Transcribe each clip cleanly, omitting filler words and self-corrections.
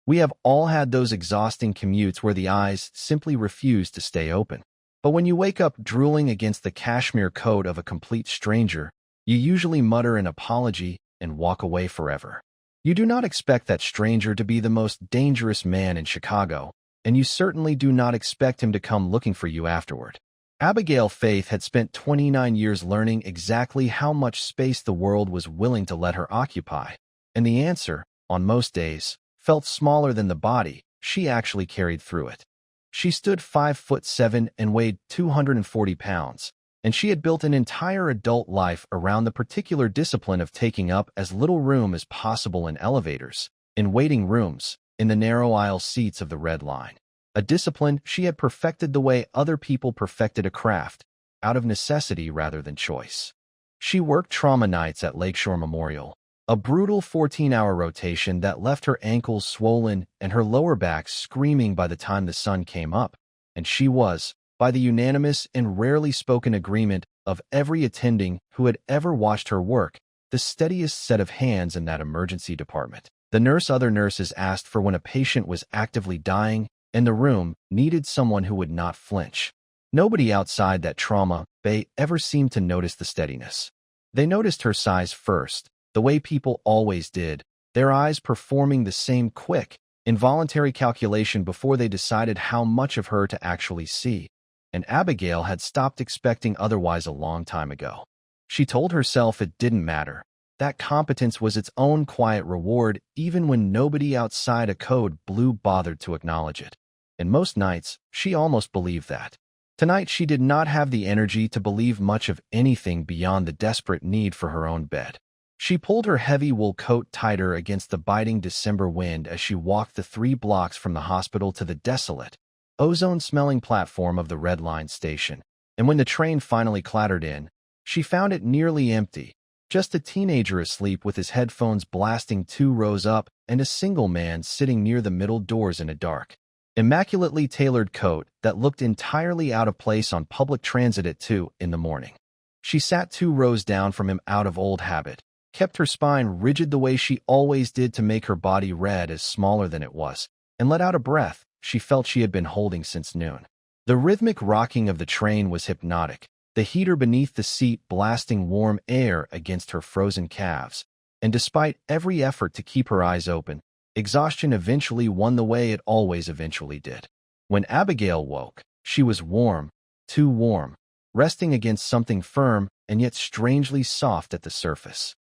We have all had those exhausting commutes where the eyes simply refuse to stay open. But when you wake up drooling against the cashmere coat of a complete stranger, you usually mutter an apology and walk away forever. You do not expect that stranger to be the most dangerous man in Chicago, and you certainly do not expect him to come looking for you afterward. Abigail Faith had spent 29 years learning exactly how much space the world was willing to let her occupy, and the answer, on most days, felt smaller than the body she actually carried through it. She stood 5'7" and weighed 240 pounds, and she had built an entire adult life around the particular discipline of taking up as little room as possible in elevators, in waiting rooms, in the narrow aisle seats of the Red Line. A discipline she had perfected the way other people perfected a craft, out of necessity rather than choice. She worked trauma nights at Lakeshore Memorial, a brutal 14-hour rotation that left her ankles swollen and her lower back screaming by the time the sun came up, and she was, by the unanimous and rarely spoken agreement of every attending who had ever watched her work, the steadiest set of hands in that emergency department. Other nurses asked for when a patient was actively dying, and the room needed someone who would not flinch. Nobody outside that trauma bay ever seemed to notice the steadiness. They noticed her size first, the way people always did, their eyes performing the same quick, involuntary calculation before they decided how much of her to actually see. And Abigail had stopped expecting otherwise a long time ago. She told herself it didn't matter. That competence was its own quiet reward even when nobody outside a code blue bothered to acknowledge it. And most nights, she almost believed that. Tonight she did not have the energy to believe much of anything beyond the desperate need for her own bed. She pulled her heavy wool coat tighter against the biting December wind as she walked the 3 blocks from the hospital to the desolate, ozone-smelling platform of the Red Line station. And when the train finally clattered in, she found it nearly empty, just a teenager asleep with his headphones blasting 2 rows up and a single man sitting near the middle doors in a dark, immaculately tailored coat that looked entirely out of place on public transit at 2 in the morning. She sat 2 rows down from him out of old habit, kept her spine rigid the way she always did to make her body read as smaller than it was, and let out a breath she felt she had been holding since noon. The rhythmic rocking of the train was hypnotic, the heater beneath the seat blasting warm air against her frozen calves, and despite every effort to keep her eyes open, exhaustion eventually won the way it always eventually did. When Abigail woke, she was warm, too warm, resting against something firm and yet strangely soft at the surface.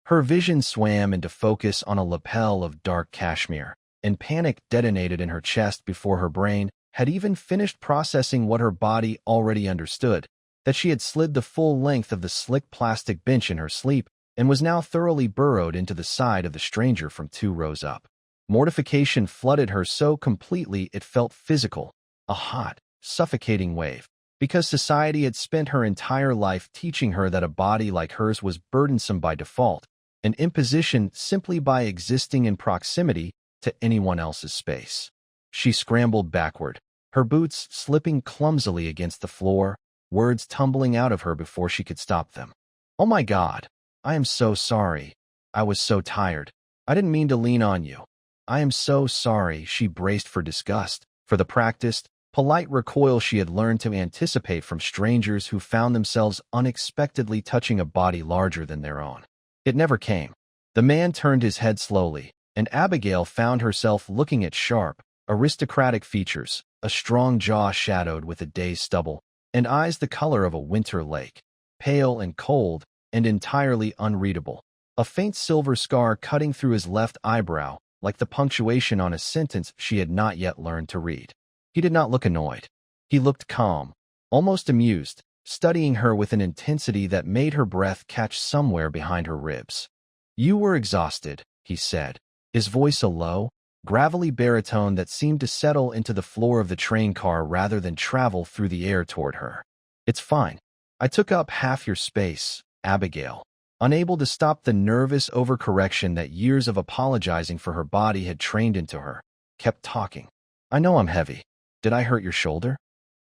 Her vision swam into focus on a lapel of dark cashmere, and panic detonated in her chest before her brain had even finished processing what her body already understood, that she had slid the full length of the slick plastic bench in her sleep and was now thoroughly burrowed into the side of the stranger from 2 rows up. Mortification flooded her so completely it felt physical, a hot, suffocating wave, because society had spent her entire life teaching her that a body like hers was burdensome by default, an imposition simply by existing in proximity to anyone else's space. She scrambled backward, her boots slipping clumsily against the floor, words tumbling out of her before she could stop them. "Oh my God, I am so sorry. I was so tired. I didn't mean to lean on you. I am so sorry." She braced for disgust, for the practiced, polite recoil she had learned to anticipate from strangers who found themselves unexpectedly touching a body larger than their own. It never came. The man turned his head slowly, and Abigail found herself looking at sharp, aristocratic features, a strong jaw shadowed with a day's stubble, and eyes the color of a winter lake, pale and cold and entirely unreadable, a faint silver scar cutting through his left eyebrow, like the punctuation on a sentence she had not yet learned to read. He did not look annoyed. He looked calm, almost amused, studying her with an intensity that made her breath catch somewhere behind her ribs. "You were exhausted," he said, his voice a low, gravelly baritone that seemed to settle into the floor of the train car rather than travel through the air toward her. "It's fine. I took up half your space," Abigail, unable to stop the nervous overcorrection that years of apologizing for her body had trained into her, kept talking. "I know I'm heavy. Did I hurt your shoulder?"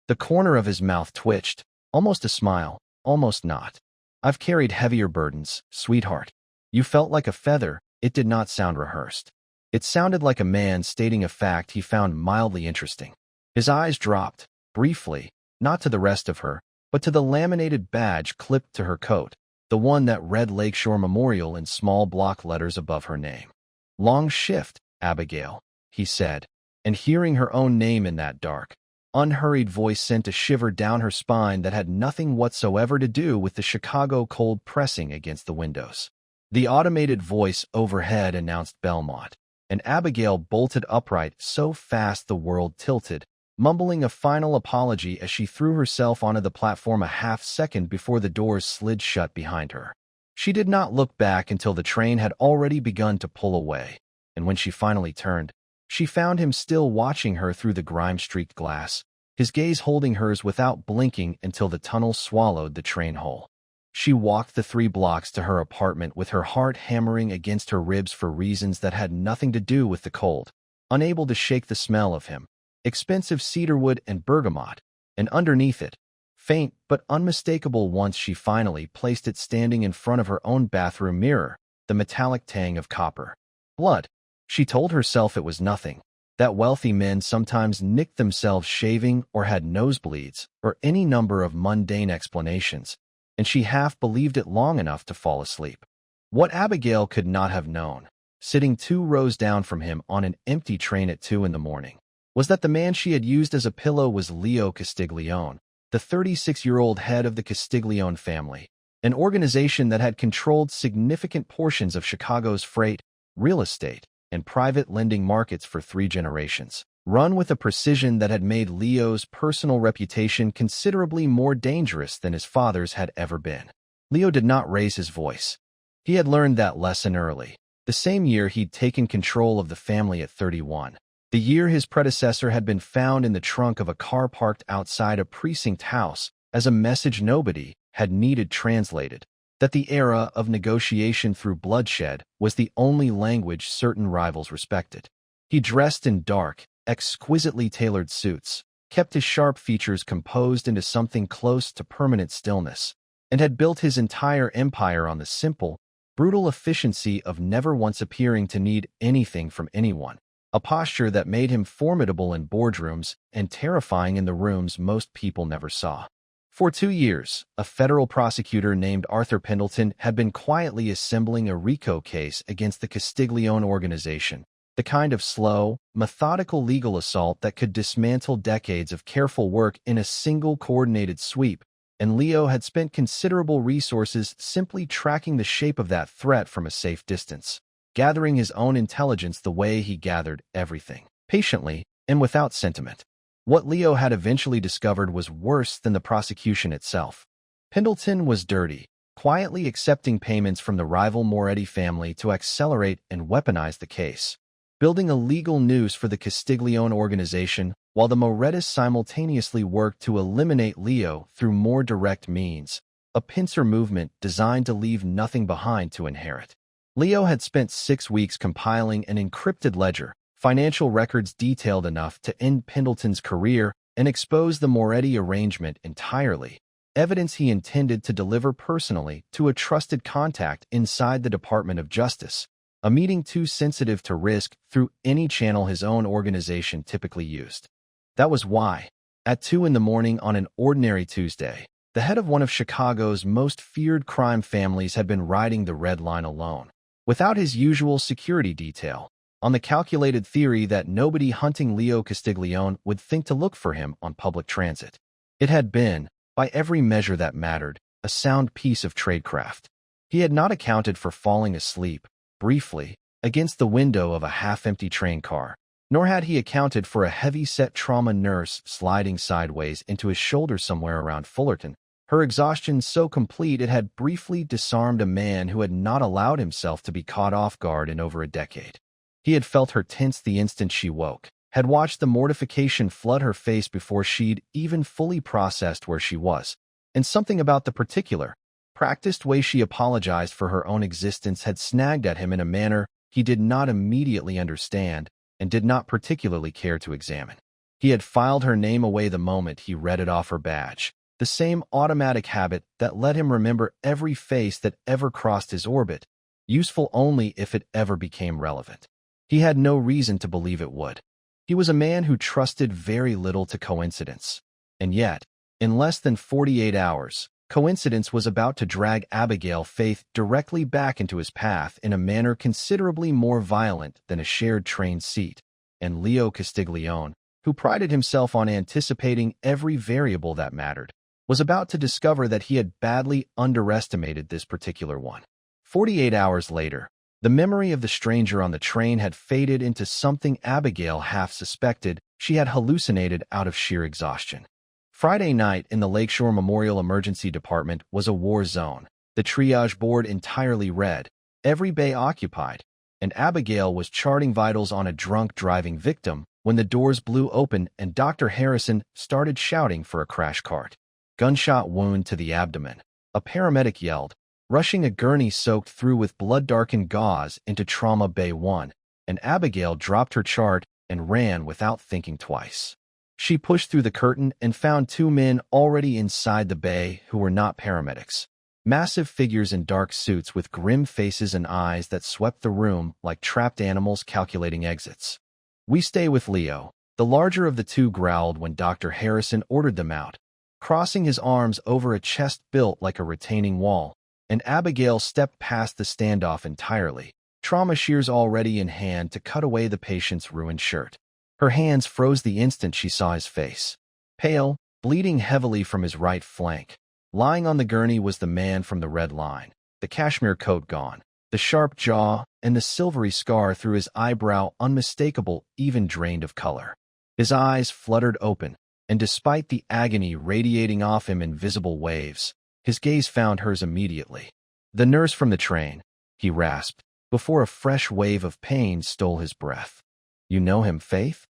The corner of his mouth twitched, almost a smile, almost not. "I've carried heavier burdens, sweetheart." You felt like a feather. It did not sound rehearsed. It sounded like a man stating a fact he found mildly interesting. His eyes dropped, briefly, not to the rest of her, but to the laminated badge clipped to her coat, the one that read Lakeshore Memorial in small block letters above her name. "Long shift, Abigail," he said, and hearing her own name in that dark, unhurried voice sent a shiver down her spine that had nothing whatsoever to do with the Chicago cold pressing against the windows. The automated voice overhead announced Belmont, and Abigail bolted upright so fast the world tilted, mumbling a final apology as she threw herself onto the platform a half-second before the doors slid shut behind her. She did not look back until the train had already begun to pull away, and when she finally turned, she found him still watching her through the grime-streaked glass, his gaze holding hers without blinking until the tunnel swallowed the train whole. She walked the 3 blocks to her apartment with her heart hammering against her ribs for reasons that had nothing to do with the cold, unable to shake the smell of him, expensive cedarwood and bergamot, and underneath it, faint but unmistakable once she finally placed it standing in front of her own bathroom mirror, the metallic tang of copper. Blood. She told herself it was nothing, that wealthy men sometimes nicked themselves shaving or had nosebleeds or any number of mundane explanations, and she half believed it long enough to fall asleep. What Abigail could not have known, sitting 2 rows down from him on an empty train at 2 in the morning, was that the man she had used as a pillow was Leo Castiglione, the 36-year-old head of the Castiglione family, an organization that had controlled significant portions of Chicago's freight, real estate, and private lending markets for 3 generations, run with a precision that had made Leo's personal reputation considerably more dangerous than his father's had ever been. Leo did not raise his voice. He had learned that lesson early, the same year he'd taken control of the family at 31, the year his predecessor had been found in the trunk of a car parked outside a precinct house as a message nobody had needed translated, that the era of negotiation through bloodshed was the only language certain rivals respected. He dressed in dark, exquisitely tailored suits, kept his sharp features composed into something close to permanent stillness, and had built his entire empire on the simple, brutal efficiency of never once appearing to need anything from anyone, a posture that made him formidable in boardrooms and terrifying in the rooms most people never saw. For 2 years, a federal prosecutor named Arthur Pendleton had been quietly assembling a RICO case against the Castiglione organization, the kind of slow, methodical legal assault that could dismantle decades of careful work in a single coordinated sweep, and Leo had spent considerable resources simply tracking the shape of that threat from a safe distance, gathering his own intelligence the way he gathered everything, patiently and without sentiment. What Leo had eventually discovered was worse than the prosecution itself. Pendleton was dirty, quietly accepting payments from the rival Moretti family to accelerate and weaponize the case, building a legal noose for the Castiglione organization while the Morettis simultaneously worked to eliminate Leo through more direct means, a pincer movement designed to leave nothing behind to inherit. Leo had spent 6 weeks compiling an encrypted ledger, financial records detailed enough to end Pendleton's career and expose the Moretti arrangement entirely, evidence he intended to deliver personally to a trusted contact inside the Department of Justice, a meeting too sensitive to risk through any channel his own organization typically used. That was why, at 2 in the morning on an ordinary Tuesday, the head of one of Chicago's most feared crime families had been riding the Red Line alone, without his usual security detail, on the calculated theory that nobody hunting Leo Castiglione would think to look for him on public transit. It had been, by every measure that mattered, a sound piece of tradecraft. He had not accounted for falling asleep, briefly, against the window of a half-empty train car, nor had he accounted for a heavy-set trauma nurse sliding sideways into his shoulder somewhere around Fullerton, her exhaustion so complete it had briefly disarmed a man who had not allowed himself to be caught off guard in over a decade. He had felt her tense the instant she woke, had watched the mortification flood her face before she'd even fully processed where she was, and something about the particular, practiced way she apologized for her own existence had snagged at him in a manner he did not immediately understand and did not particularly care to examine. He had filed her name away the moment he read it off her badge, the same automatic habit that let him remember every face that ever crossed his orbit, useful only if it ever became relevant. He had no reason to believe it would. He was a man who trusted very little to coincidence. And yet, in less than 48 hours, coincidence was about to drag Abigail Faith directly back into his path in a manner considerably more violent than a shared train seat. And Leo Castiglione, who prided himself on anticipating every variable that mattered, was about to discover that he had badly underestimated this particular one. 48 hours later, the memory of the stranger on the train had faded into something Abigail half suspected she had hallucinated out of sheer exhaustion. Friday night in the Lakeshore Memorial Emergency Department was a war zone, the triage board entirely red, every bay occupied, and Abigail was charting vitals on a drunk driving victim when the doors blew open and Dr. Harrison started shouting for a crash cart. Gunshot wound to the abdomen. A paramedic yelled, rushing a gurney soaked through with blood-darkened gauze into Trauma Bay 1, and Abigail dropped her chart and ran without thinking twice. She pushed through the curtain and found two men already inside the bay who were not paramedics. Massive figures in dark suits with grim faces and eyes that swept the room like trapped animals calculating exits. "We stay with Leo," the larger of the two growled when Dr. Harrison ordered them out, crossing his arms over a chest built like a retaining wall, and Abigail stepped past the standoff entirely, trauma shears already in hand to cut away the patient's ruined shirt. Her hands froze the instant she saw his face. Pale, bleeding heavily from his right flank. Lying on the gurney was the man from the red line, the cashmere coat gone, the sharp jaw and the silvery scar through his eyebrow unmistakable, even drained of color. His eyes fluttered open, and despite the agony radiating off him in visible waves, his gaze found hers immediately. "The nurse from the train," he rasped, before a fresh wave of pain stole his breath. "You know him, Faith?"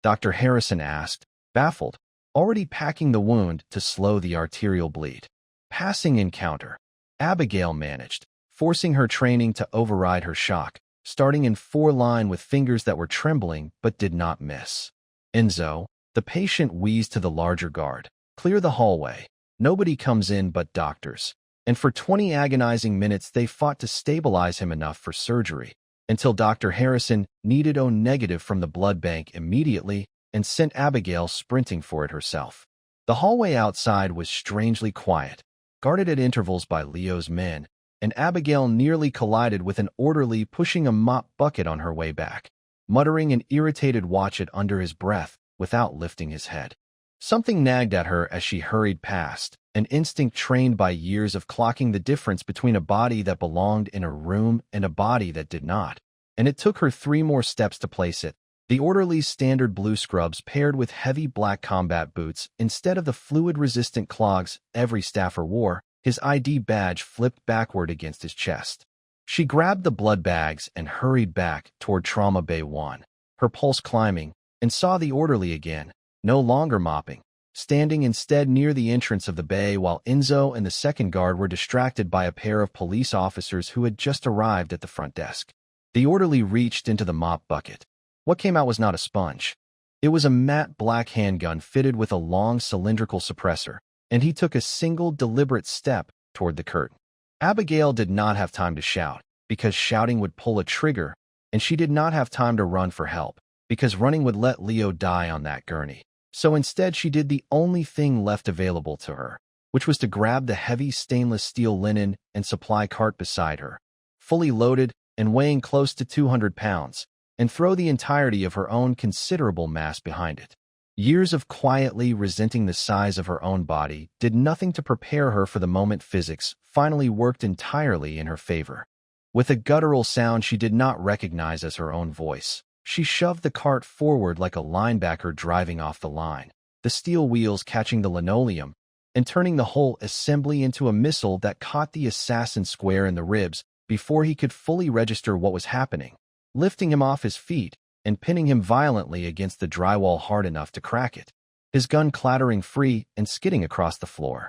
Dr. Harrison asked, baffled, already packing the wound to slow the arterial bleed. "Passing encounter," Abigail managed, forcing her training to override her shock, starting in 4-line with fingers that were trembling but did not miss. "Enzo," the patient wheezed to the larger guard, "clear the hallway. Nobody comes in but doctors." And for 20 agonizing minutes they fought to stabilize him enough for surgery, until Dr. Harrison needed O negative from the blood bank immediately and sent Abigail sprinting for it herself. The hallway outside was strangely quiet, guarded at intervals by Leo's men, and Abigail nearly collided with an orderly pushing a mop bucket on her way back, muttering an irritated watch it under his breath without lifting his head. Something nagged at her as she hurried past, an instinct trained by years of clocking the difference between a body that belonged in a room and a body that did not, and it took her 3 more steps to place it. The orderly's standard blue scrubs paired with heavy black combat boots instead of the fluid-resistant clogs every staffer wore, his ID badge flipped backward against his chest. She grabbed the blood bags and hurried back toward Trauma Bay 1, her pulse climbing, and saw the orderly again, no longer mopping, standing instead near the entrance of the bay while Enzo and the second guard were distracted by a pair of police officers who had just arrived at the front desk. The orderly reached into the mop bucket. What came out was not a sponge. It was a matte black handgun fitted with a long cylindrical suppressor, and he took a single deliberate step toward the curtain. Abigail did not have time to shout, because shouting would pull a trigger, and she did not have time to run for help, because running would let Leo die on that gurney. So instead she did the only thing left available to her, which was to grab the heavy stainless steel linen and supply cart beside her, fully loaded and weighing close to 200 pounds, and throw the entirety of her own considerable mass behind it. Years of quietly resenting the size of her own body did nothing to prepare her for the moment physics finally worked entirely in her favor. With a guttural sound she did not recognize as her own voice, she shoved the cart forward like a linebacker driving off the line, the steel wheels catching the linoleum, and turning the whole assembly into a missile that caught the assassin square in the ribs before he could fully register what was happening, lifting him off his feet and pinning him violently against the drywall hard enough to crack it, his gun clattering free and skidding across the floor.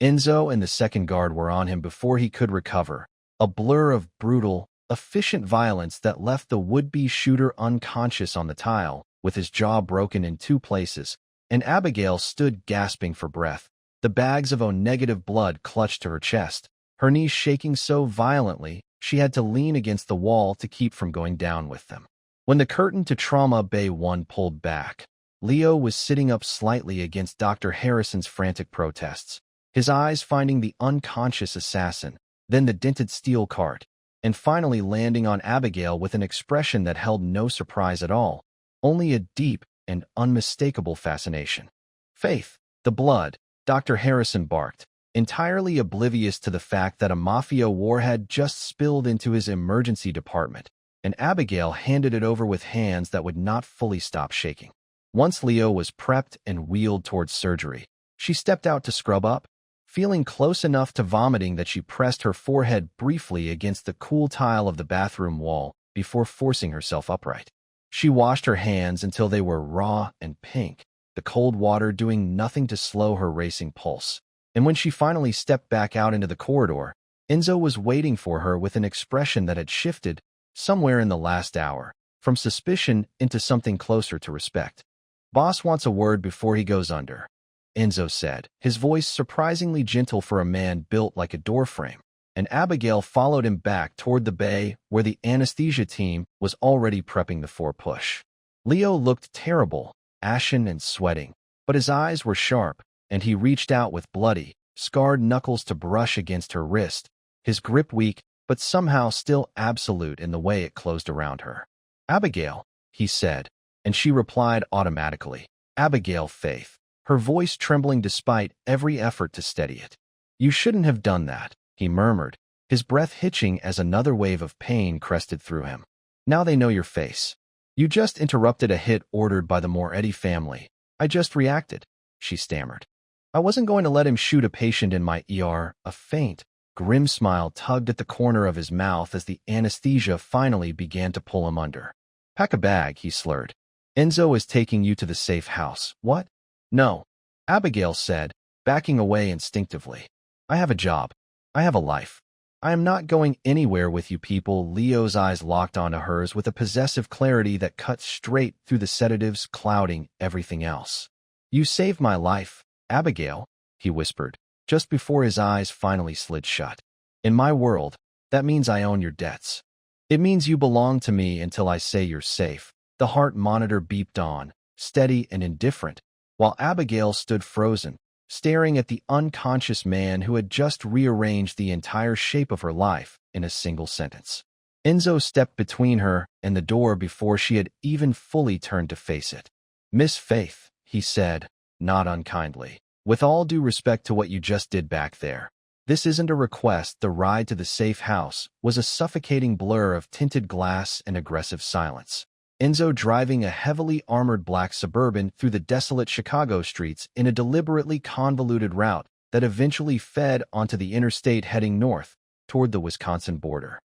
Enzo and the second guard were on him before he could recover, a blur of brutal, efficient violence that left the would-be shooter unconscious on the tile, with his jaw broken in 2 places, and Abigail stood gasping for breath, the bags of O-negative blood clutched to her chest, her knees shaking so violently she had to lean against the wall to keep from going down with them. When the curtain to Trauma Bay 1 pulled back, Leo was sitting up slightly against Dr. Harrison's frantic protests, his eyes finding the unconscious assassin, then the dented steel cart, and finally landing on Abigail with an expression that held no surprise at all, only a deep and unmistakable fascination. "Faith, the blood," Dr. Harrison barked, entirely oblivious to the fact that a mafia war had just spilled into his emergency department, and Abigail handed it over with hands that would not fully stop shaking. Once Leo was prepped and wheeled towards surgery, she stepped out to scrub up, feeling close enough to vomiting that she pressed her forehead briefly against the cool tile of the bathroom wall before forcing herself upright. She washed her hands until they were raw and pink, the cold water doing nothing to slow her racing pulse. And when she finally stepped back out into the corridor, Enzo was waiting for her with an expression that had shifted, somewhere in the last hour, from suspicion into something closer to respect. "Boss wants a word before he goes under," Enzo said, his voice surprisingly gentle for a man built like a doorframe, and Abigail followed him back toward the bay where the anesthesia team was already prepping the four-push. Leo looked terrible, ashen and sweating, but his eyes were sharp, and he reached out with bloody, scarred knuckles to brush against her wrist, his grip weak but somehow still absolute in the way it closed around her. "Abigail," he said, and she replied automatically, "Abigail Faith," her voice trembling despite every effort to steady it. "You shouldn't have done that," he murmured, his breath hitching as another wave of pain crested through him. "Now they know your face. You just interrupted a hit ordered by the Moretti family. I just reacted," she stammered. "I wasn't going to let him shoot a patient in my ER." A faint, grim smile tugged at the corner of his mouth as the anesthesia finally began to pull him under. "Pack a bag," he slurred. "Enzo is taking you to the safe house." "What?" "No," Abigail said, backing away instinctively. "I have a job. I have a life. I am not going anywhere with you people." Leo's eyes locked onto hers with a possessive clarity that cut straight through the sedatives clouding everything else. "You saved my life, Abigail," he whispered, just before his eyes finally slid shut. "In my world, that means I own your debts. It means you belong to me until I say you're safe." The heart monitor beeped on, steady and indifferent, while Abigail stood frozen, staring at the unconscious man who had just rearranged the entire shape of her life in a single sentence. Enzo stepped between her and the door before she had even fully turned to face it. "Miss Faith," he said, not unkindly, "with all due respect to what you just did back there, this isn't a request." The ride to the safe house was a suffocating blur of tinted glass and aggressive silence. Enzo driving a heavily armored black Suburban through the desolate Chicago streets in a deliberately convoluted route that eventually fed onto the interstate heading north toward the Wisconsin border.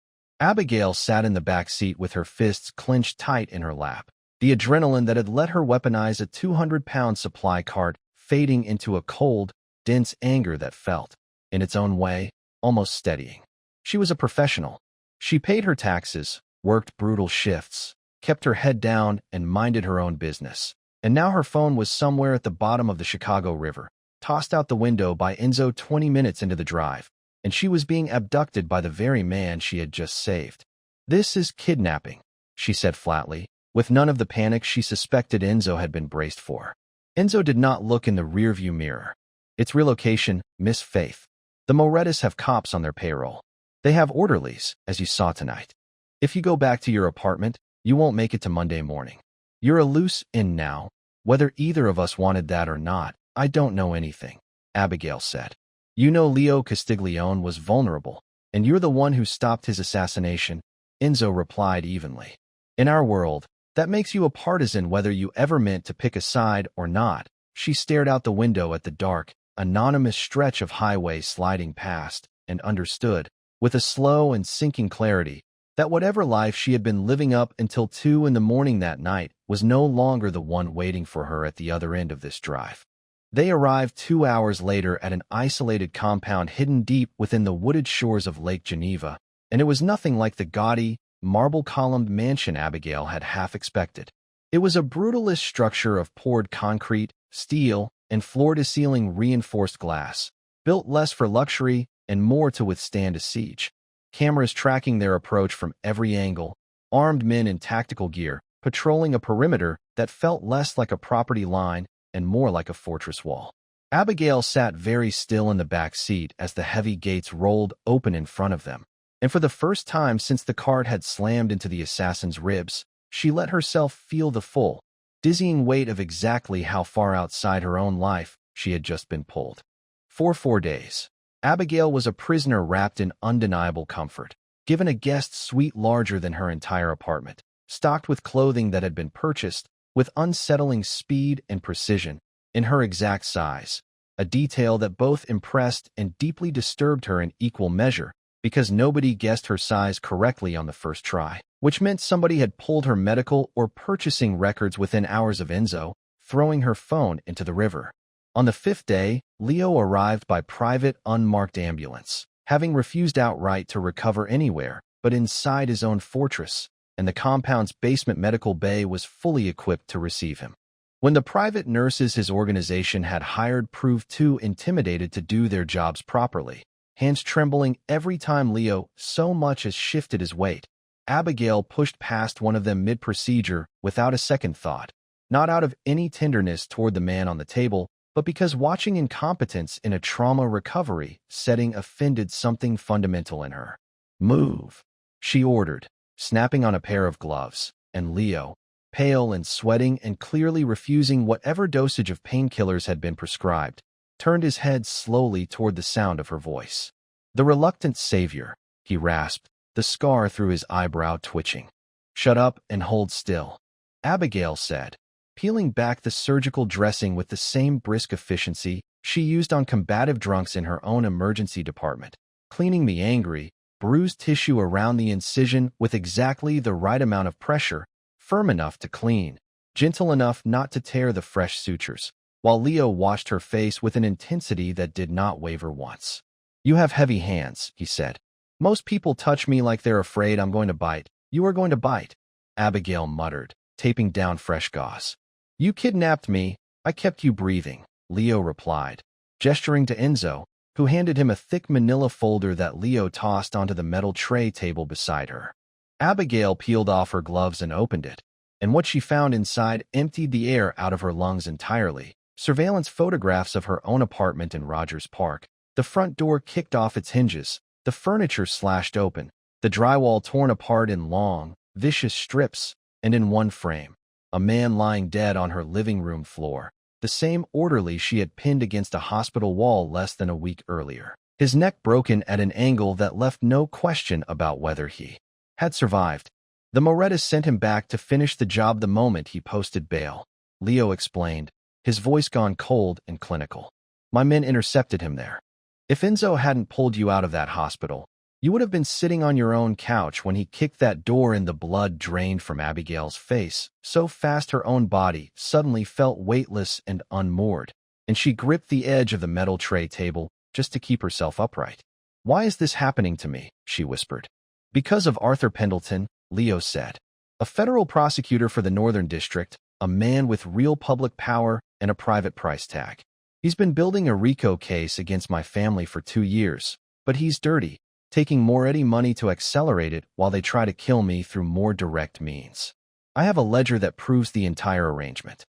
Abigail sat in the back seat with her fists clenched tight in her lap, the adrenaline that had let her weaponize a 200-pound supply cart fading into a cold, dense anger that felt, in its own way, almost steadying. She was a professional. She paid her taxes, worked brutal shifts, kept her head down, and minded her own business. And now her phone was somewhere at the bottom of the Chicago River, tossed out the window by Enzo 20 minutes into the drive, and she was being abducted by the very man she had just saved. "This is kidnapping," she said flatly, with none of the panic she suspected Enzo had been braced for. Enzo did not look in the rearview mirror. "It's relocation, Miss Faith. The Morettis have cops on their payroll. They have orderlies, as you saw tonight. If you go back to your apartment, you won't make it to Monday morning. You're a loose end now. Whether either of us wanted that or not, I don't know anything," Abigail said. "You know Leo Castiglione was vulnerable, and you're the one who stopped his assassination," Enzo replied evenly. "In our world, that makes you a partisan whether you ever meant to pick a side or not." She stared out the window at the dark, anonymous stretch of highway sliding past, and understood, with a slow and sinking clarity, that whatever life she had been living up until 2 in the morning that night was no longer the one waiting for her at the other end of this drive. They arrived 2 hours later at an isolated compound hidden deep within the wooded shores of Lake Geneva, and it was nothing like the gaudy, marble-columned mansion Abigail had half expected. It was a brutalist structure of poured concrete, steel, and floor-to-ceiling reinforced glass, built less for luxury and more to withstand a siege. Cameras tracking their approach from every angle, armed men in tactical gear, patrolling a perimeter that felt less like a property line and more like a fortress wall. Abigail sat very still in the back seat as the heavy gates rolled open in front of them. And for the first time since the cart had slammed into the assassin's ribs, she let herself feel the full, dizzying weight of exactly how far outside her own life she had just been pulled. For 4 days, Abigail was a prisoner wrapped in undeniable comfort, given a guest suite larger than her entire apartment, stocked with clothing that had been purchased with unsettling speed and precision in her exact size, a detail that both impressed and deeply disturbed her in equal measure because nobody guessed her size correctly on the first try, which meant somebody had pulled her medical or purchasing records within hours of Enzo throwing her phone into the river. On the 5th day, Leo arrived by private, unmarked ambulance, having refused outright to recover anywhere but inside his own fortress, and the compound's basement medical bay was fully equipped to receive him. When the private nurses his organization had hired proved too intimidated to do their jobs properly, hands trembling every time Leo so much as shifted his weight, Abigail pushed past one of them mid-procedure without a second thought, not out of any tenderness toward the man on the table, but because watching incompetence in a trauma recovery setting offended something fundamental in her. "Move," she ordered, snapping on a pair of gloves, and Leo, pale and sweating and clearly refusing whatever dosage of painkillers had been prescribed, turned his head slowly toward the sound of her voice. "The reluctant savior," he rasped, the scar through his eyebrow twitching. "Shut up and hold still," Abigail said, peeling back the surgical dressing with the same brisk efficiency she used on combative drunks in her own emergency department, cleaning the angry, bruised tissue around the incision with exactly the right amount of pressure, firm enough to clean, gentle enough not to tear the fresh sutures, while Leo washed her face with an intensity that did not waver once. "You have heavy hands," he said. "Most people touch me like they're afraid I'm going to bite. You are going to bite," Abigail muttered, taping down fresh gauze. "You kidnapped me. I kept you breathing," Leo replied, gesturing to Enzo, who handed him a thick manila folder that Leo tossed onto the metal tray table beside her. Abigail peeled off her gloves and opened it, and what she found inside emptied the air out of her lungs entirely. Surveillance photographs of her own apartment in Rogers Park, the front door kicked off its hinges, the furniture slashed open, the drywall torn apart in long, vicious strips, and in one frame, a man lying dead on her living room floor, the same orderly she had pinned against a hospital wall less than a week earlier, his neck broken at an angle that left no question about whether he had survived. The Morettas sent him back to finish the job the moment he posted bail, Leo explained, his voice gone cold and clinical. "My men intercepted him there. If Enzo hadn't pulled you out of that hospital, you would have been sitting on your own couch when he kicked that door in." The blood drained from Abigail's face so fast her own body suddenly felt weightless and unmoored, and she gripped the edge of the metal tray table just to keep herself upright. "Why is this happening to me?" she whispered. "Because of Arthur Pendleton," Leo said, "a federal prosecutor for the Northern District, a man with real public power and a private price tag. He's been building a RICO case against my family for 2 years, but he's dirty, taking more ready money to accelerate it while they try to kill me through more direct means. I have a ledger that proves the entire arrangement.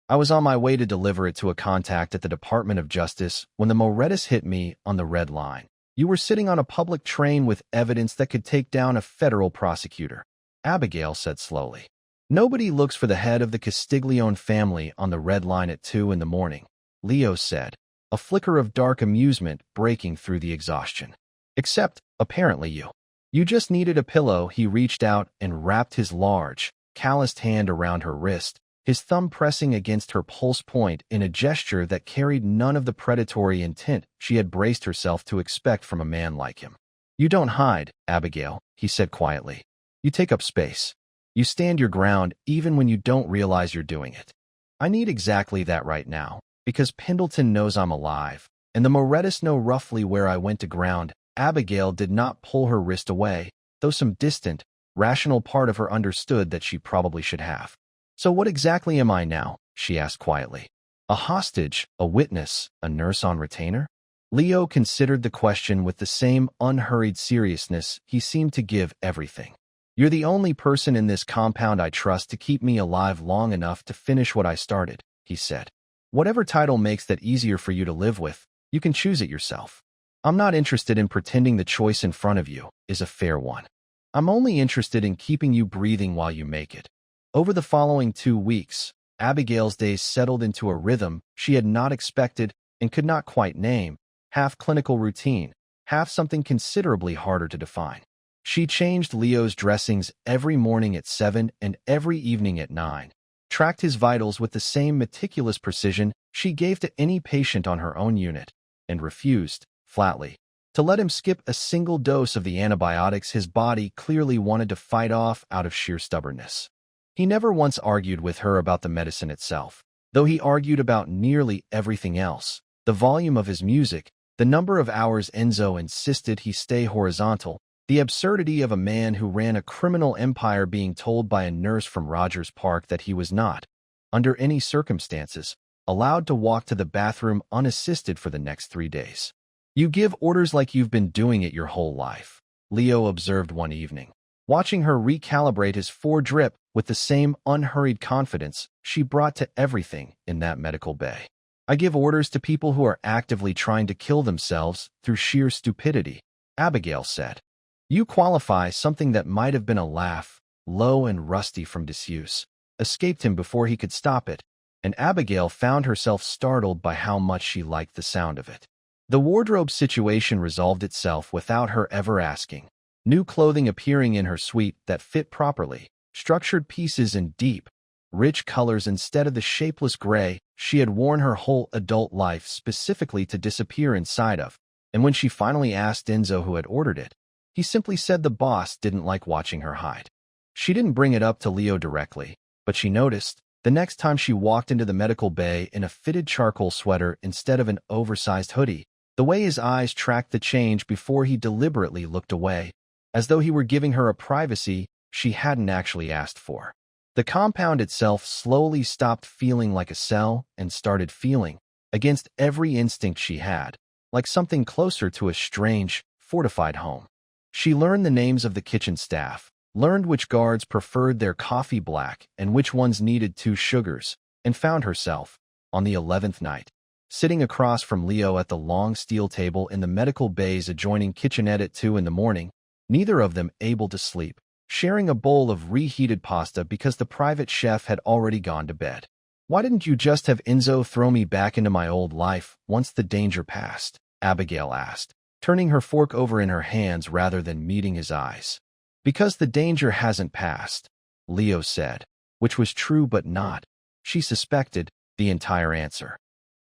I was on my way to deliver it to a contact at the Department of Justice when the Morettas hit me on the red line. You were sitting on a public train with evidence that could take down a federal prosecutor," Abigail said slowly. "Nobody looks for the head of the Castiglione family on the red line at 2 in the morning, Leo said, a flicker of dark amusement breaking through the exhaustion. "Except, apparently you. You just needed a pillow." He reached out and wrapped his large, calloused hand around her wrist, his thumb pressing against her pulse point in a gesture that carried none of the predatory intent she had braced herself to expect from a man like him. "You don't hide, Abigail," he said quietly. "You take up space. You stand your ground even when you don't realize you're doing it. I need exactly that right now, because Pendleton knows I'm alive, and the Morettas know roughly where I went to ground." Abigail did not pull her wrist away, though some distant, rational part of her understood that she probably should have. "So what exactly am I now?" she asked quietly. "A hostage, a witness, a nurse on retainer?" Leo considered the question with the same unhurried seriousness he seemed to give everything. You're the only person in this compound I trust to keep me alive long enough to finish what I started, he said. Whatever title makes that easier for you to live with, you can choose it yourself. I'm not interested in pretending the choice in front of you is a fair one. I'm only interested in keeping you breathing while you make it. Over the following 2 weeks, Abigail's days settled into a rhythm she had not expected and could not quite name, half clinical routine, half something considerably harder to define. She changed Leo's dressings every morning at 7 and every evening at 9, tracked his vitals with the same meticulous precision she gave to any patient on her own unit, and refused, flatly, to let him skip a single dose of the antibiotics his body clearly wanted to fight off out of sheer stubbornness. He never once argued with her about the medicine itself, though he argued about nearly everything else: the volume of his music, the number of hours Enzo insisted he stay horizontal, the absurdity of a man who ran a criminal empire being told by a nurse from Rogers Park that he was not, under any circumstances, allowed to walk to the bathroom unassisted for the next 3 days. You give orders like you've been doing it your whole life, Leo observed one evening, watching her recalibrate his 4-drip with the same unhurried confidence she brought to everything in that medical bay. I give orders to people who are actively trying to kill themselves through sheer stupidity, Abigail said. You qualify something that might have been a laugh, low and rusty from disuse, escaped him before he could stop it, and Abigail found herself startled by how much she liked the sound of it. The wardrobe situation resolved itself without her ever asking. New clothing appearing in her suite that fit properly, structured pieces in deep, rich colors instead of the shapeless gray she had worn her whole adult life specifically to disappear inside of, and when she finally asked Enzo who had ordered it, he simply said the boss didn't like watching her hide. She didn't bring it up to Leo directly, but she noticed, the next time she walked into the medical bay in a fitted charcoal sweater instead of an oversized hoodie, the way his eyes tracked the change before he deliberately looked away, as though he were giving her a privacy she hadn't actually asked for. The compound itself slowly stopped feeling like a cell and started feeling, against every instinct she had, like something closer to a strange, fortified home. She learned the names of the kitchen staff, learned which guards preferred their coffee black and which ones needed 2 sugars, and found herself, on the 11th night, sitting across from Leo at the long steel table in the medical bay's adjoining kitchenette at 2 in the morning, neither of them able to sleep, sharing a bowl of reheated pasta because the private chef had already gone to bed. Why didn't you just have Enzo throw me back into my old life once the danger passed? Abigail asked, turning her fork over in her hands rather than meeting his eyes. Because the danger hasn't passed, Leo said, which was true but not, she suspected, the entire answer.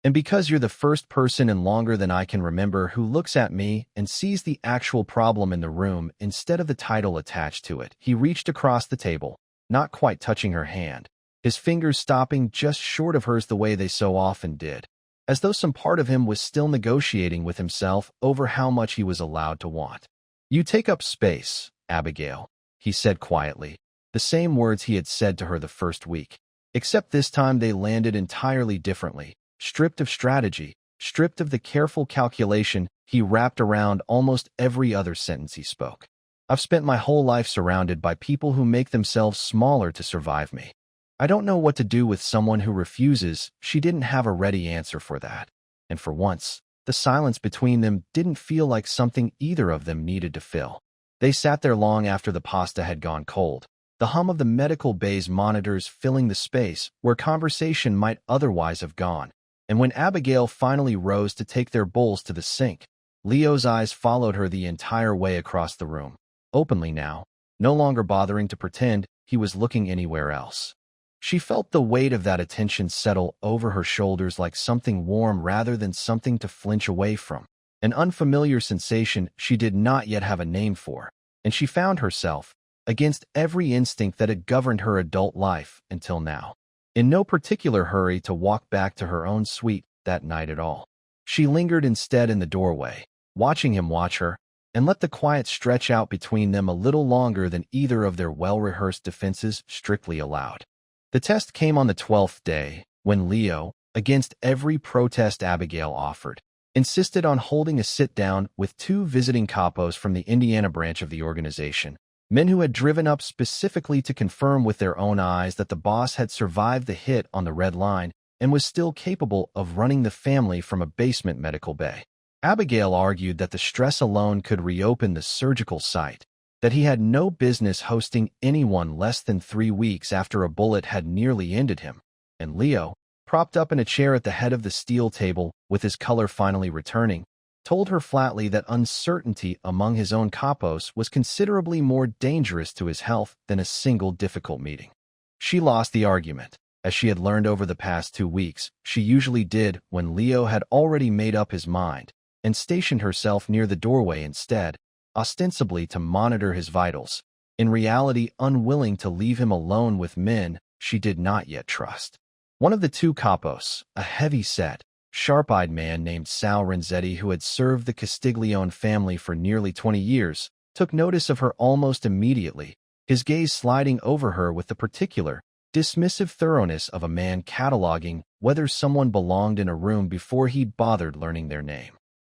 And because you're the first person in longer than I can remember who looks at me and sees the actual problem in the room instead of the title attached to it. He reached across the table, not quite touching her hand, his fingers stopping just short of hers the way they so often did, as though some part of him was still negotiating with himself over how much he was allowed to want. You take up space, Abigail, he said quietly, the same words he had said to her the first week, except this time they landed entirely differently. Stripped of strategy, stripped of the careful calculation he wrapped around almost every other sentence he spoke. I've spent my whole life surrounded by people who make themselves smaller to survive me. I don't know what to do with someone who refuses. She didn't have a ready answer for that. And for once, the silence between them didn't feel like something either of them needed to fill. They sat there long after the pasta had gone cold, the hum of the medical bay's monitors filling the space where conversation might otherwise have gone. And when Abigail finally rose to take their bowls to the sink, Leo's eyes followed her the entire way across the room, openly now, no longer bothering to pretend he was looking anywhere else. She felt the weight of that attention settle over her shoulders like something warm rather than something to flinch away from, an unfamiliar sensation she did not yet have a name for, and she found herself, against every instinct that had governed her adult life until now, in no particular hurry to walk back to her own suite that night at all. She lingered instead in the doorway, watching him watch her, and let the quiet stretch out between them a little longer than either of their well-rehearsed defenses strictly allowed. The test came on the 12th day, when Leo, against every protest Abigail offered, insisted on holding a sit-down with 2 visiting capos from the Indiana branch of the organization, Men who had driven up specifically to confirm with their own eyes that the boss had survived the hit on the Red Line and was still capable of running the family from a basement medical bay. Abigail argued that the stress alone could reopen the surgical site, that he had no business hosting anyone less than 3 weeks after a bullet had nearly ended him, and Leo, propped up in a chair at the head of the steel table with his color finally returning, told her flatly that uncertainty among his own capos was considerably more dangerous to his health than a single difficult meeting. She lost the argument, as she had learned over the past 2 weeks she usually did when Leo had already made up his mind, and stationed herself near the doorway instead, ostensibly to monitor his vitals, in reality unwilling to leave him alone with men she did not yet trust. One of the 2 capos, a heavy-set, sharp-eyed man named Sal Renzetti who had served the Castiglione family for nearly 20 years, took notice of her almost immediately, his gaze sliding over her with the particular, dismissive thoroughness of a man cataloging whether someone belonged in a room before he'd bothered learning their name.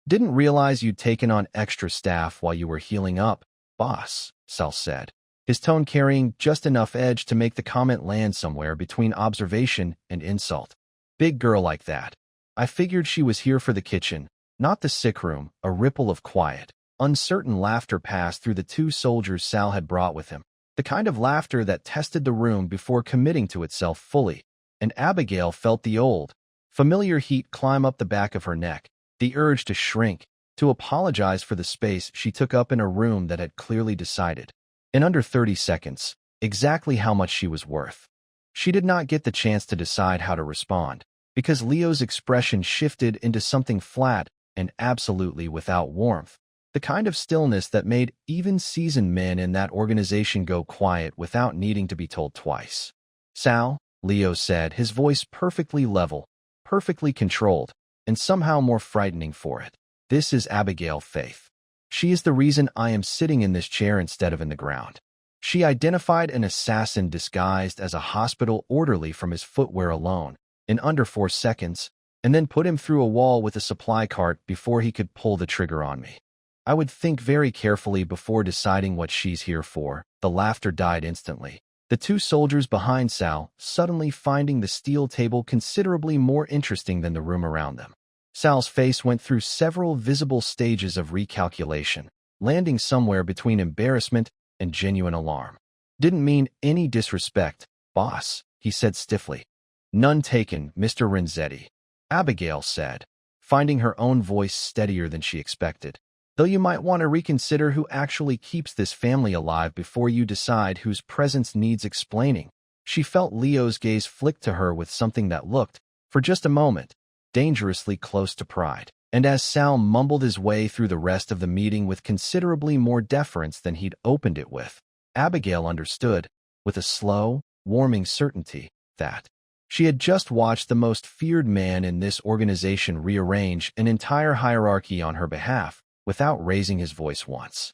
"Didn't realize you'd taken on extra staff while you were healing up, boss," Sal said, his tone carrying just enough edge to make the comment land somewhere between observation and insult. "Big girl like that. I figured she was here for the kitchen, not the sick room." A ripple of quiet, uncertain laughter passed through the 2 soldiers Sal had brought with him, the kind of laughter that tested the room before committing to itself fully, and Abigail felt the old, familiar heat climb up the back of her neck, the urge to shrink, to apologize for the space she took up in a room that had clearly decided, in under 30 seconds, exactly how much she was worth. She did not get the chance to decide how to respond, because Leo's expression shifted into something flat and absolutely without warmth, the kind of stillness that made even seasoned men in that organization go quiet without needing to be told twice. "Sal," Leo said, his voice perfectly level, perfectly controlled, and somehow more frightening for it. "This is Abigail Faith. She is the reason I am sitting in this chair instead of in the ground." She identified an assassin disguised as a hospital orderly from his footwear alone, in under 4 seconds, and then put him through a wall with a supply cart before he could pull the trigger on me. "I would think very carefully before deciding what she's here for." The laughter died instantly, the 2 soldiers behind Sal suddenly finding the steel table considerably more interesting than the room around them. Sal's face went through several visible stages of recalculation, landing somewhere between embarrassment and genuine alarm. "Didn't mean any disrespect, boss," he said stiffly. "None taken, Mr. Renzetti," Abigail said, finding her own voice steadier than she expected. "Though you might want to reconsider who actually keeps this family alive before you decide whose presence needs explaining." She felt Leo's gaze flick to her with something that looked, for just a moment, dangerously close to pride. And as Sal mumbled his way through the rest of the meeting with considerably more deference than he'd opened it with, Abigail understood, with a slow, warming certainty, that she had just watched the most feared man in this organization rearrange an entire hierarchy on her behalf without raising his voice once.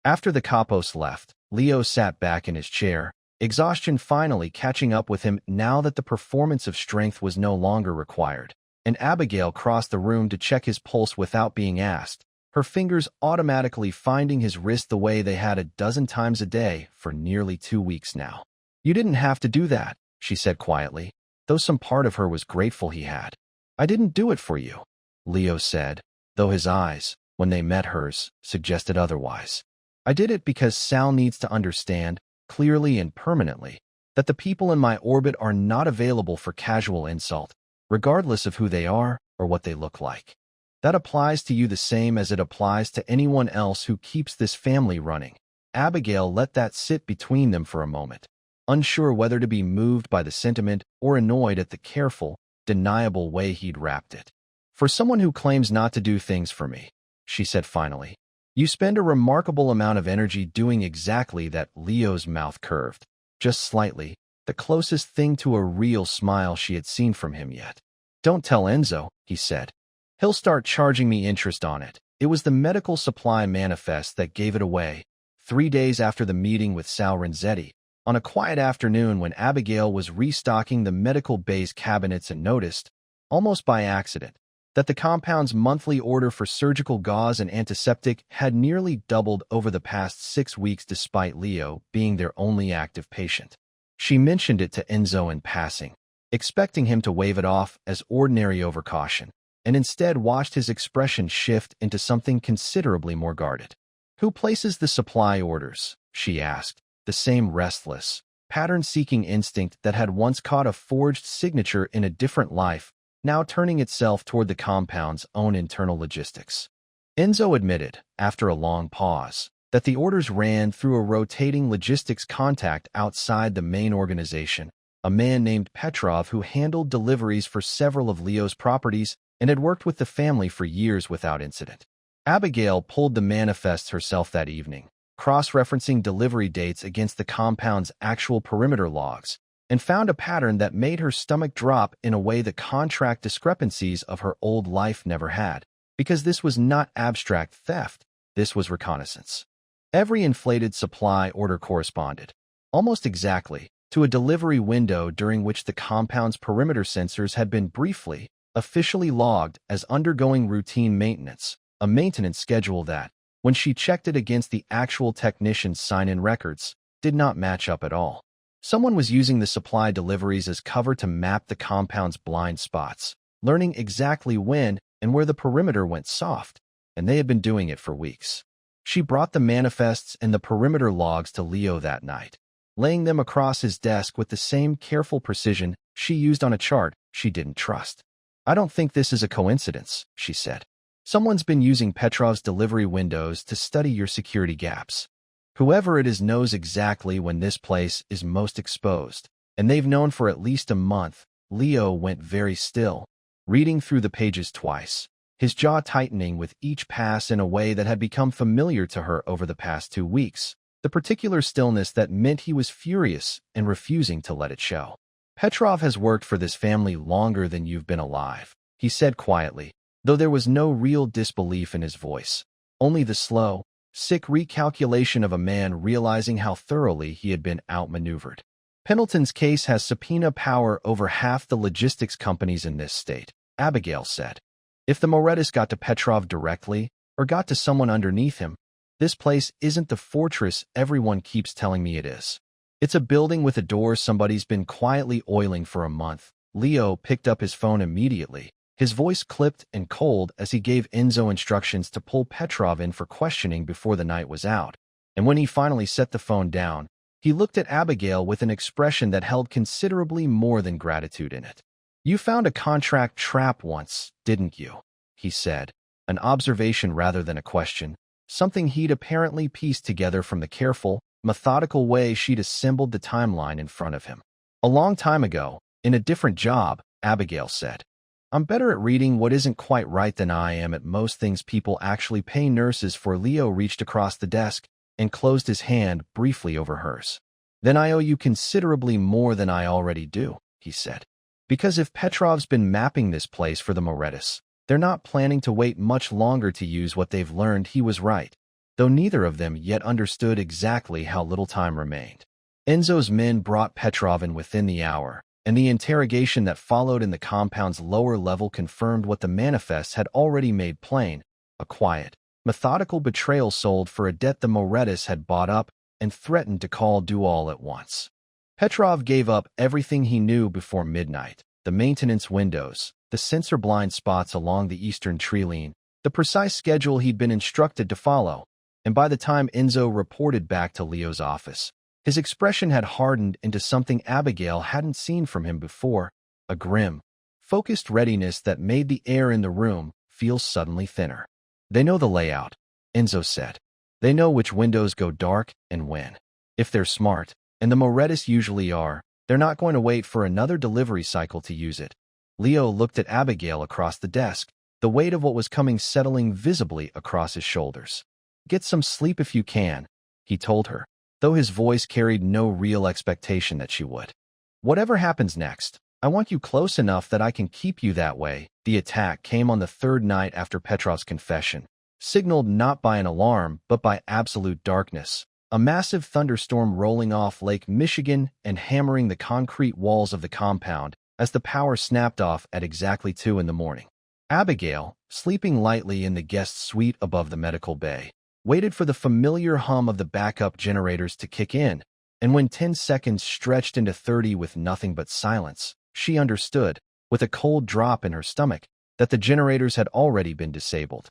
After the capos left, Leo sat back in his chair, exhaustion finally catching up with him now that the performance of strength was no longer required, and Abigail crossed the room to check his pulse without being asked, her fingers automatically finding his wrist the way they had a dozen times a day for nearly 2 weeks now. "You didn't have to do that," she said quietly, though some part of her was grateful he had. "I didn't do it for you," Leo said, though his eyes, when they met hers, suggested otherwise. "I did it because Sal needs to understand, clearly and permanently, that the people in my orbit are not available for casual insult, regardless of who they are or what they look like. That applies to you the same as it applies to anyone else who keeps this family running." Abigail let that sit between them for a moment, unsure whether to be moved by the sentiment or annoyed at the careful, deniable way he'd wrapped it. "For someone who claims not to do things for me," she said finally, "you spend a remarkable amount of energy doing exactly that." Leo's mouth curved, just slightly, the closest thing to a real smile she had seen from him yet. "Don't tell Enzo," he said. "He'll start charging me interest on it." It was the medical supply manifest that gave it away, 3 days after the meeting with Sal Renzetti, on a quiet afternoon when Abigail was restocking the medical bay's cabinets and noticed, almost by accident, that the compound's monthly order for surgical gauze and antiseptic had nearly doubled over the past 6 weeks despite Leo being their only active patient. She mentioned it to Enzo in passing, expecting him to wave it off as ordinary overcaution, and instead watched his expression shift into something considerably more guarded. "Who places the supply orders?" she asked, the same restless, pattern-seeking instinct that had once caught a forged signature in a different life, now turning itself toward the compound's own internal logistics. Enzo admitted, after a long pause, that the orders ran through a rotating logistics contact outside the main organization, a man named Petrov who handled deliveries for several of Leo's properties and had worked with the family for years without incident. Abigail pulled the manifests herself that evening, cross-referencing delivery dates against the compound's actual perimeter logs, and found a pattern that made her stomach drop in a way the contract discrepancies of her old life never had, because this was not abstract theft, this was reconnaissance. Every inflated supply order corresponded, almost exactly, to a delivery window during which the compound's perimeter sensors had been briefly, officially logged as undergoing routine maintenance, a maintenance schedule that, when she checked it against the actual technician's sign-in records, did not match up at all. Someone was using the supply deliveries as cover to map the compound's blind spots, learning exactly when and where the perimeter went soft, and they had been doing it for weeks. She brought the manifests and the perimeter logs to Leo that night, laying them across his desk with the same careful precision she used on a chart she didn't trust. "I don't think this is a coincidence," she said. "Someone's been using Petrov's delivery windows to study your security gaps. Whoever it is knows exactly when this place is most exposed, and they've known for at least a month." Leo went very still, reading through the pages twice, his jaw tightening with each pass in a way that had become familiar to her over the past 2 weeks, the particular stillness that meant he was furious and refusing to let it show. "Petrov has worked for this family longer than you've been alive," he said quietly, though there was no real disbelief in his voice, only the slow, sick recalculation of a man realizing how thoroughly he had been outmaneuvered. "Pendleton's case has subpoena power over half the logistics companies in this state," Abigail said. "If the Morettis got to Petrov directly, or got to someone underneath him, this place isn't the fortress everyone keeps telling me it is. It's a building with a door somebody's been quietly oiling for a month." Leo picked up his phone immediately, his voice clipped and cold as he gave Enzo instructions to pull Petrov in for questioning before the night was out. And when he finally set the phone down, he looked at Abigail with an expression that held considerably more than gratitude in it. "You found a contract trap once, didn't you?" he said, an observation rather than a question, something he'd apparently pieced together from the careful, methodical way she'd assembled the timeline in front of him. "A long time ago, in a different job," Abigail said. "I'm better at reading what isn't quite right than I am at most things people actually pay nurses for." Leo reached across the desk and closed his hand briefly over hers. "Then I owe you considerably more than I already do," he said. "Because if Petrov's been mapping this place for the Morettis, they're not planning to wait much longer to use what they've learned." He was right, though neither of them yet understood exactly how little time remained. Enzo's men brought Petrov in within the hour, and the interrogation that followed in the compound's lower level confirmed what the manifests had already made plain: a quiet, methodical betrayal sold for a debt the Morettis had bought up and threatened to call due all at once. Petrov gave up everything he knew before midnight: the maintenance windows, the sensor blind spots along the eastern tree line, the precise schedule he'd been instructed to follow, and by the time Enzo reported back to Leo's office, his expression had hardened into something Abigail hadn't seen from him before: a grim, focused readiness that made the air in the room feel suddenly thinner. "They know the layout," Enzo said. "They know which windows go dark and when. If they're smart, and the Morettis usually are, they're not going to wait for another delivery cycle to use it." Leo looked at Abigail across the desk, the weight of what was coming settling visibly across his shoulders. "Get some sleep if you can," he told her, though his voice carried no real expectation that she would. "Whatever happens next, I want you close enough that I can keep you that way." The attack came on the third night after Petrov's confession, signaled not by an alarm but by absolute darkness, a massive thunderstorm rolling off Lake Michigan and hammering the concrete walls of the compound as the power snapped off at exactly 2 in the morning. Abigail, sleeping lightly in the guest suite above the medical bay, waited for the familiar hum of the backup generators to kick in, and when 10 seconds stretched into 30 with nothing but silence, she understood, with a cold drop in her stomach, that the generators had already been disabled.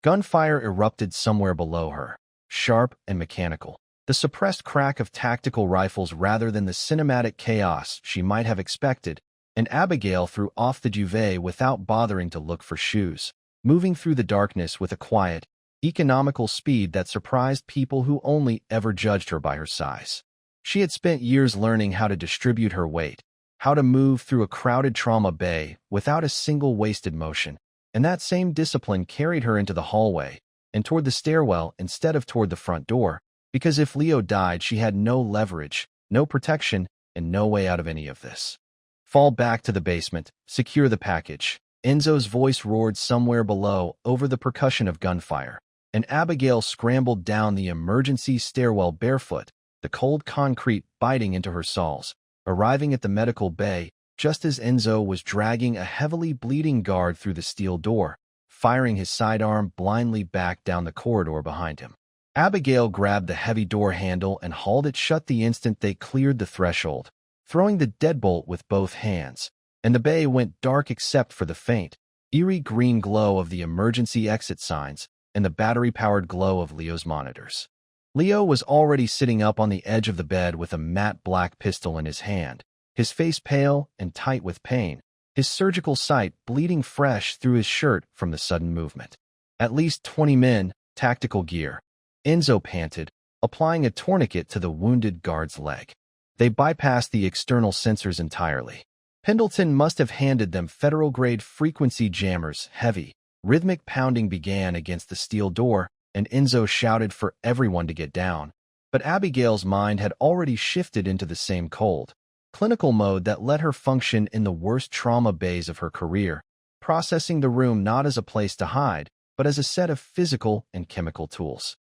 Gunfire erupted somewhere below her, sharp and mechanical, the suppressed crack of tactical rifles rather than the cinematic chaos she might have expected, and Abigail threw off the duvet without bothering to look for shoes, moving through the darkness with a quiet, economical speed that surprised people who only ever judged her by her size. She had spent years learning how to distribute her weight, how to move through a crowded trauma bay without a single wasted motion, and that same discipline carried her into the hallway and toward the stairwell instead of toward the front door, because if Leo died, she had no leverage, no protection, and no way out of any of this. Fall back to the basement, secure the package. Enzo's voice roared somewhere below over the percussion of gunfire, and Abigail scrambled down the emergency stairwell barefoot, the cold concrete biting into her soles, arriving at the medical bay just as Enzo was dragging a heavily bleeding guard through the steel door, firing his sidearm blindly back down the corridor behind him. Abigail grabbed the heavy door handle and hauled it shut the instant they cleared the threshold, throwing the deadbolt with both hands, and the bay went dark except for the faint, eerie green glow of the emergency exit signs and the battery-powered glow of Leo's monitors. Leo was already sitting up on the edge of the bed with a matte black pistol in his hand, his face pale and tight with pain, his surgical site bleeding fresh through his shirt from the sudden movement. At least 20 men, tactical gear. Enzo panted, applying a tourniquet to the wounded guard's leg. They bypassed the external sensors entirely. Pendleton must have handed them federal-grade frequency jammers, heavy, rhythmic pounding began against the steel door, and Enzo shouted for everyone to get down. But Abigail's mind had already shifted into the same cold, clinical mode that let her function in the worst trauma bays of her career, processing the room not as a place to hide, but as a set of physical and chemical tools.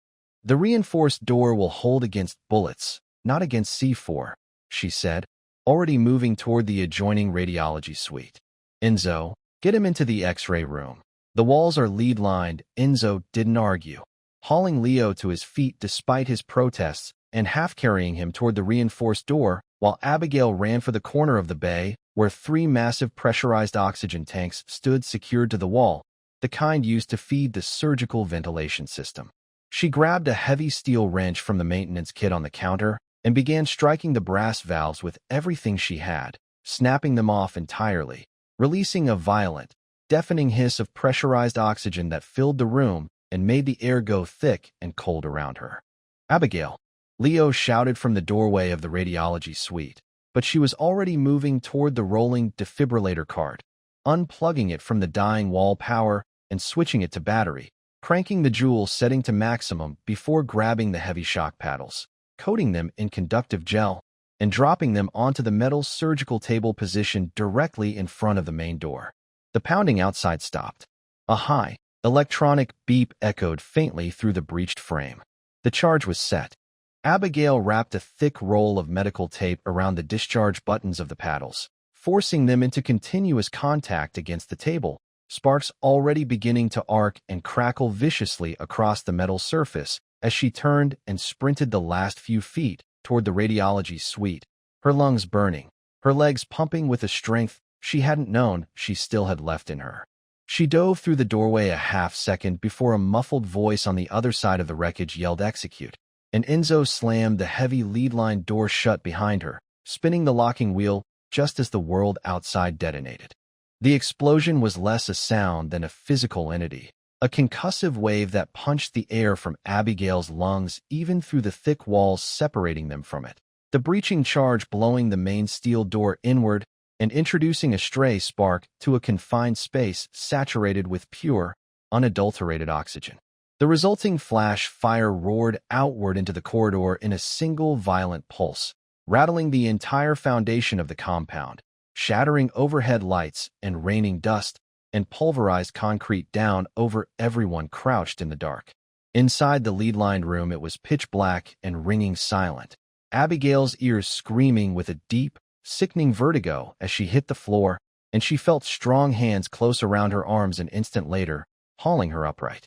The reinforced door will hold against bullets, not against C4, she said, already moving toward the adjoining radiology suite. Enzo, get him into the X-ray room. The walls are lead-lined. Enzo didn't argue, hauling Leo to his feet despite his protests and half-carrying him toward the reinforced door, while Abigail ran for the corner of the bay, where 3 massive pressurized oxygen tanks stood secured to the wall, the kind used to feed the surgical ventilation system. She grabbed a heavy steel wrench from the maintenance kit on the counter and began striking the brass valves with everything she had, snapping them off entirely, releasing a violent, deafening hiss of pressurized oxygen that filled the room and made the air go thick and cold around her. Abigail, Leo shouted from the doorway of the radiology suite, but she was already moving toward the rolling defibrillator cart, unplugging it from the dying wall power and switching it to battery, cranking the joule setting to maximum before grabbing the heavy shock paddles, coating them in conductive gel, and dropping them onto the metal surgical table positioned directly in front of the main door. The pounding outside stopped. A high, electronic beep echoed faintly through the breached frame. The charge was set. Abigail wrapped a thick roll of medical tape around the discharge buttons of the paddles, forcing them into continuous contact against the table, sparks already beginning to arc and crackle viciously across the metal surface as she turned and sprinted the last few feet toward the radiology suite, her lungs burning, her legs pumping with a strength she hadn't known she still had left in her. She dove through the doorway a half-second before a muffled voice on the other side of the wreckage yelled execute, and Enzo slammed the heavy lead-lined door shut behind her, spinning the locking wheel just as the world outside detonated. The explosion was less a sound than a physical entity, a concussive wave that punched the air from Abigail's lungs even through the thick walls separating them from it, the breaching charge blowing the main steel door inward and introducing a stray spark to a confined space saturated with pure, unadulterated oxygen. The resulting flash fire roared outward into the corridor in a single violent pulse, rattling the entire foundation of the compound, shattering overhead lights and raining dust and pulverized concrete down over everyone crouched in the dark. Inside the lead-lined room it was pitch black and ringing silent, Abigail's ears screaming with a deep, sickening vertigo as she hit the floor, and she felt strong hands close around her arms an instant later, hauling her upright.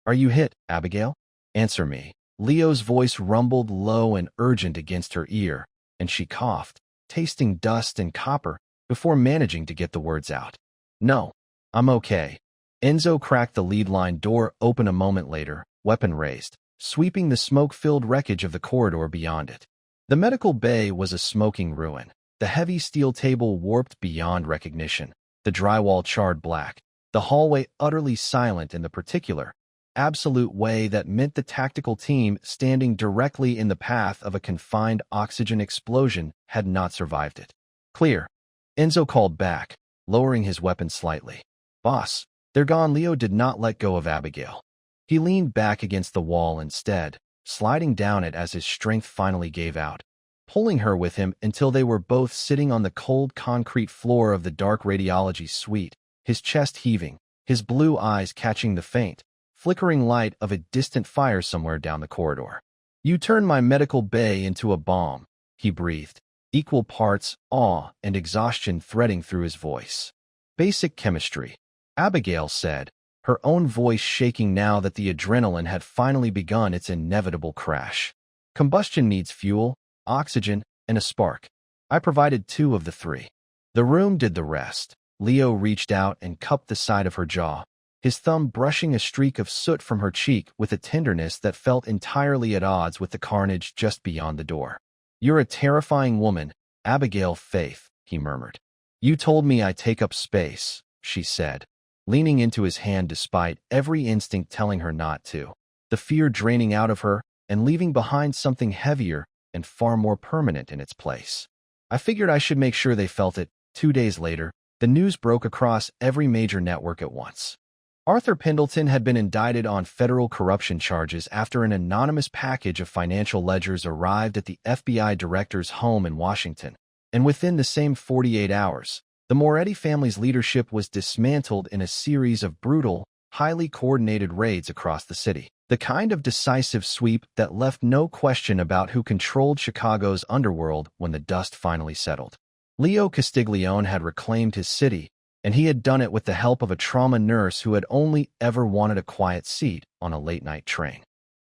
"Are you hit, Abigail? Answer me." Leo's voice rumbled low and urgent against her ear, and she coughed, tasting dust and copper, before managing to get the words out. "No, I'm okay." Enzo cracked the lead line door open a moment later, weapon raised, sweeping the smoke-filled wreckage of the corridor beyond it. The medical bay was a smoking ruin, the heavy steel table warped beyond recognition, the drywall charred black, the hallway utterly silent in the particular, absolute way that meant the tactical team standing directly in the path of a confined oxygen explosion had not survived it. "Clear," Enzo called back, lowering his weapon slightly. "Boss, they're gone." Leo did not let go of Abigail. He leaned back against the wall instead, sliding down it as his strength finally gave out, pulling her with him until they were both sitting on the cold concrete floor of the dark radiology suite, his chest heaving, his blue eyes catching the faint, flickering light of a distant fire somewhere down the corridor. "You turned my medical bay into a bomb," he breathed, equal parts awe and exhaustion threading through his voice. "Basic chemistry," Abigail said, her own voice shaking now that the adrenaline had finally begun its inevitable crash. "Combustion needs fuel, oxygen, and a spark. I provided 2 of the 3. The room did the rest." Leo reached out and cupped the side of her jaw, his thumb brushing a streak of soot from her cheek with a tenderness that felt entirely at odds with the carnage just beyond the door. "You're a terrifying woman, Abigail Faith," he murmured. "You told me I take up space," she said, leaning into his hand despite every instinct telling her not to, the fear draining out of her and leaving behind something heavier and far more permanent in its place. "I figured I should make sure they felt it." 2 days later, the news broke across every major network at once. Arthur Pendleton had been indicted on federal corruption charges after an anonymous package of financial ledgers arrived at the FBI director's home in Washington, and within the same 48 hours, the Moretti family's leadership was dismantled in a series of brutal, highly coordinated raids across the city. The kind of decisive sweep that left no question about who controlled Chicago's underworld when the dust finally settled. Leo Castiglione had reclaimed his city, and he had done it with the help of a trauma nurse who had only ever wanted a quiet seat on a late-night train.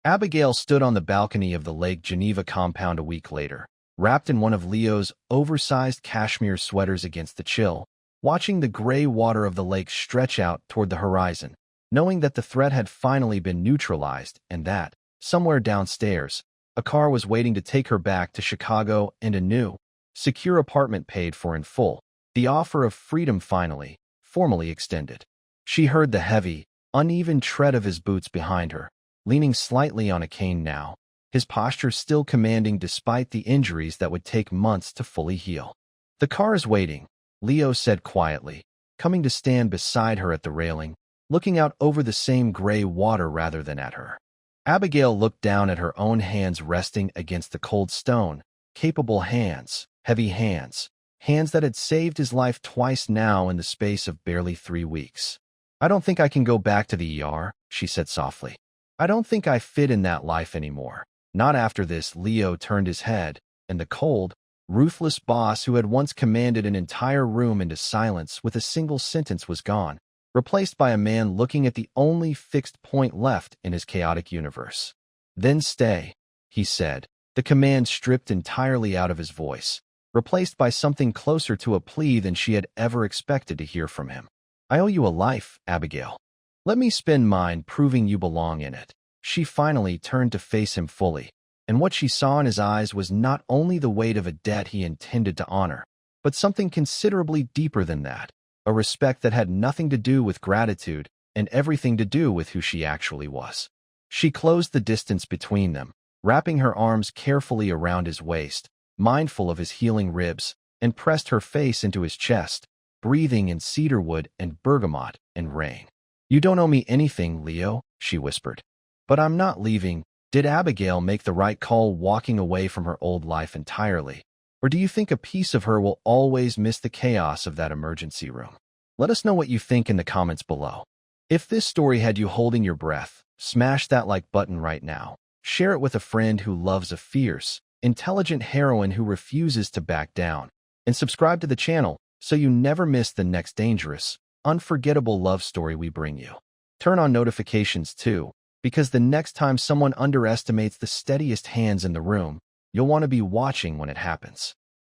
Abigail stood on the balcony of the Lake Geneva compound a week later, wrapped in one of Leo's oversized cashmere sweaters against the chill, watching the gray water of the lake stretch out toward the horizon, knowing that the threat had finally been neutralized and that, somewhere downstairs, a car was waiting to take her back to Chicago and a new, secure apartment paid for in full, the offer of freedom finally, formally extended. She heard the heavy, uneven tread of his boots behind her, leaning slightly on a cane now, his posture still commanding despite the injuries that would take months to fully heal. "The car is waiting," Leo said quietly, coming to stand beside her at the railing, looking out over the same gray water rather than at her. Abigail looked down at her own hands resting against the cold stone, capable hands, heavy hands, hands that had saved his life twice now in the space of barely 3 weeks. "I don't think I can go back to the ER," she said softly. "I don't think I fit in that life anymore. Not after this." Leo turned his head, and the cold, ruthless boss who had once commanded an entire room into silence with a single sentence was gone, replaced by a man looking at the only fixed point left in his chaotic universe. "Then stay," he said, the command stripped entirely out of his voice, replaced by something closer to a plea than she had ever expected to hear from him. "I owe you a life, Abigail. Let me spend mine proving you belong in it." She finally turned to face him fully, and what she saw in his eyes was not only the weight of a debt he intended to honor, but something considerably deeper than that, a respect that had nothing to do with gratitude and everything to do with who she actually was. She closed the distance between them, wrapping her arms carefully around his waist, mindful of his healing ribs, and pressed her face into his chest, breathing in cedarwood and bergamot and rain. "You don't owe me anything, Leo," she whispered. "But I'm not leaving." Did Abigail make the right call walking away from her old life entirely? Or do you think a piece of her will always miss the chaos of that emergency room? Let us know what you think in the comments below. If this story had you holding your breath, smash that like button right now. Share it with a friend who loves a fierce, intelligent heroine who refuses to back down. And subscribe to the channel so you never miss the next dangerous, unforgettable love story we bring you. Turn on notifications too, because the next time someone underestimates the steadiest hands in the room, you'll want to be watching when it happens.